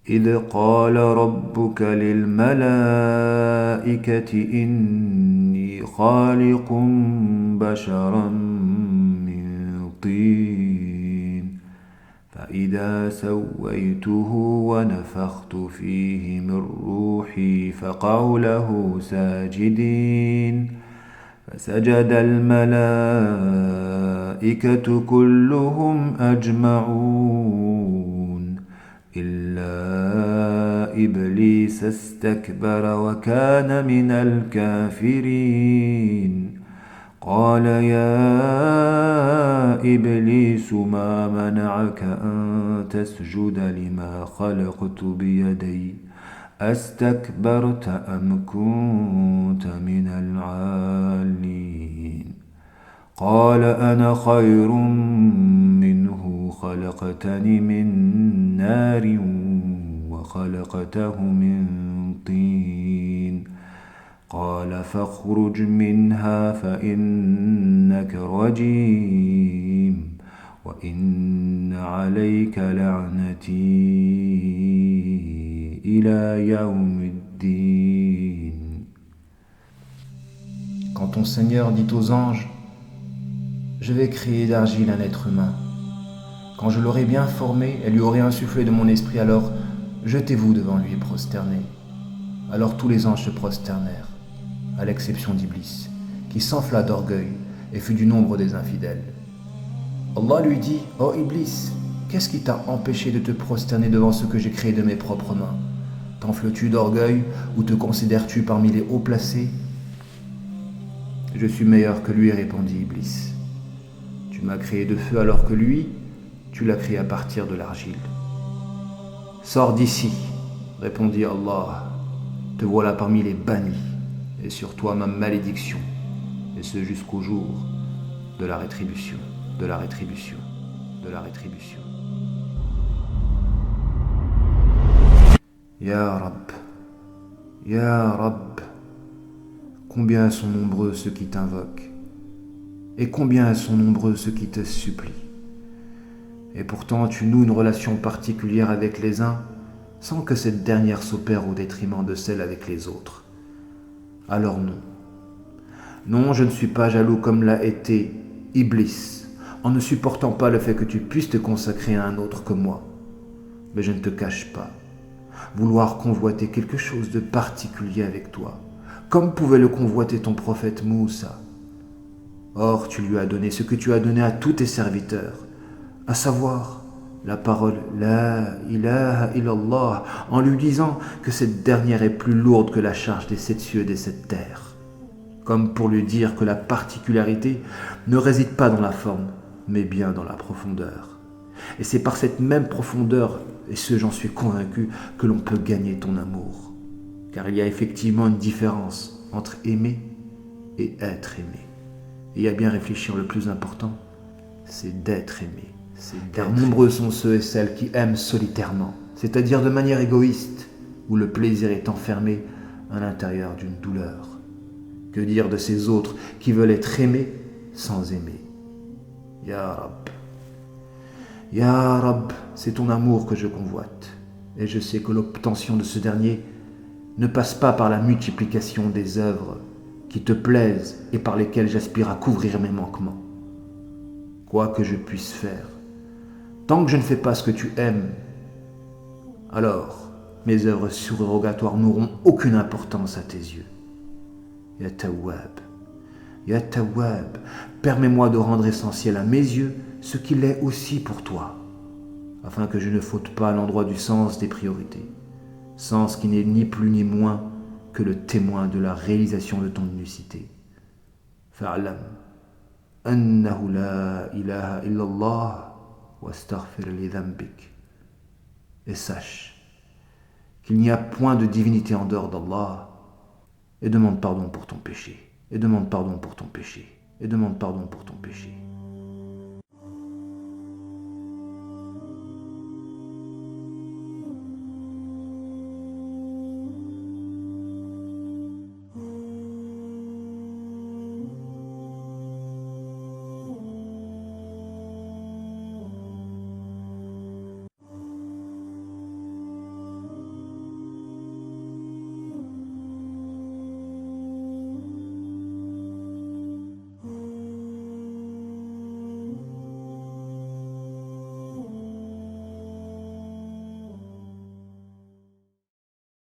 إذ قال ربك للملائكة إني خالق بشرا من طين فإذا سويته ونفخت فيه من روحي فقعوا له ساجدين فسجد الملائكة كلهم أجمعون إلا إبليس استكبر وكان من الكافرين قال يا إبليس ما منعك أن تسجد لما خلقت بيدي أستكبرت أم كنت من العالين قال أنا خير منه خلقتني من نار وخلقته من طين قال فاخرج منها فإنك رجيم وإن عليك لعنتي إلى يوم الدين. Quand ton Seigneur dit aux anges, je vais créer d'argile un être humain. Quand je l'aurai bien formé et lui aurai insufflé de mon esprit, alors jetez-vous devant lui et prosternez. Alors tous les anges se prosternèrent, à l'exception d'Iblis, qui s'enfla d'orgueil et fut du nombre des infidèles. Allah lui dit, « Oh Iblis, qu'est-ce qui t'a empêché de te prosterner devant ce que j'ai créé de mes propres mains? T'enfles-tu d'orgueil ou te considères-tu parmi les hauts placés ?» Je suis meilleur que lui, répondit Iblis. Tu m'as créé de feu alors que lui, tu l'as créé à partir de l'argile. Sors d'ici, répondit Allah. Te voilà parmi les bannis, et sur toi ma malédiction, et ce jusqu'au jour de la rétribution, de la rétribution, de la rétribution. Ya Rab, Ya Rab, combien sont nombreux ceux qui t'invoquent, et combien sont nombreux ceux qui te supplient. Et pourtant tu noues une relation particulière avec les uns, sans que cette dernière s'opère au détriment de celle avec les autres. Alors non. Non, je ne suis pas jaloux comme l'a été Iblis, en ne supportant pas le fait que tu puisses te consacrer à un autre que moi. Mais je ne te cache pas, vouloir convoiter quelque chose de particulier avec toi, comme pouvait le convoiter ton prophète Moussa. Or, tu lui as donné ce que tu as donné à tous tes serviteurs, à savoir la parole La ilaha illallah, en lui disant que cette dernière est plus lourde que la charge des 7 cieux et des 7 terres. Comme pour lui dire que la particularité ne réside pas dans la forme, mais bien dans la profondeur. Et c'est par cette même profondeur, et ce j'en suis convaincu, que l'on peut gagner ton amour. Car il y a effectivement une différence entre aimer et être aimé. Et à bien réfléchir, le plus important, c'est d'être aimé. Car nombreux sont ceux et celles qui aiment solitairement, c'est-à-dire de manière égoïste, où le plaisir est enfermé à l'intérieur d'une douleur. Que dire de ces autres qui veulent être aimés sans aimer? Ya Rab, Ya Rab, c'est ton amour que je convoite, et je sais que l'obtention de ce dernier ne passe pas par la multiplication des œuvres qui te plaisent et par lesquelles j'aspire à couvrir mes manquements. Quoi que je puisse faire, tant que je ne fais pas ce que tu aimes, alors mes œuvres surrogatoires n'auront aucune importance à tes yeux. Ya Tawwab, Ya Tawwab, permets-moi de rendre essentiel à mes yeux ce qu'il est aussi pour toi, afin que je ne faute pas à l'endroit du sens des priorités, sens qui n'est ni plus ni moins que le témoin de la réalisation de ton unicité. Fa'alam annahu la ilaha illallah wastaghfir li dhanbik. Et sache qu'il n'y a point de divinité en dehors d'Allah, et demande pardon pour ton péché, et demande pardon pour ton péché, et demande pardon pour ton péché.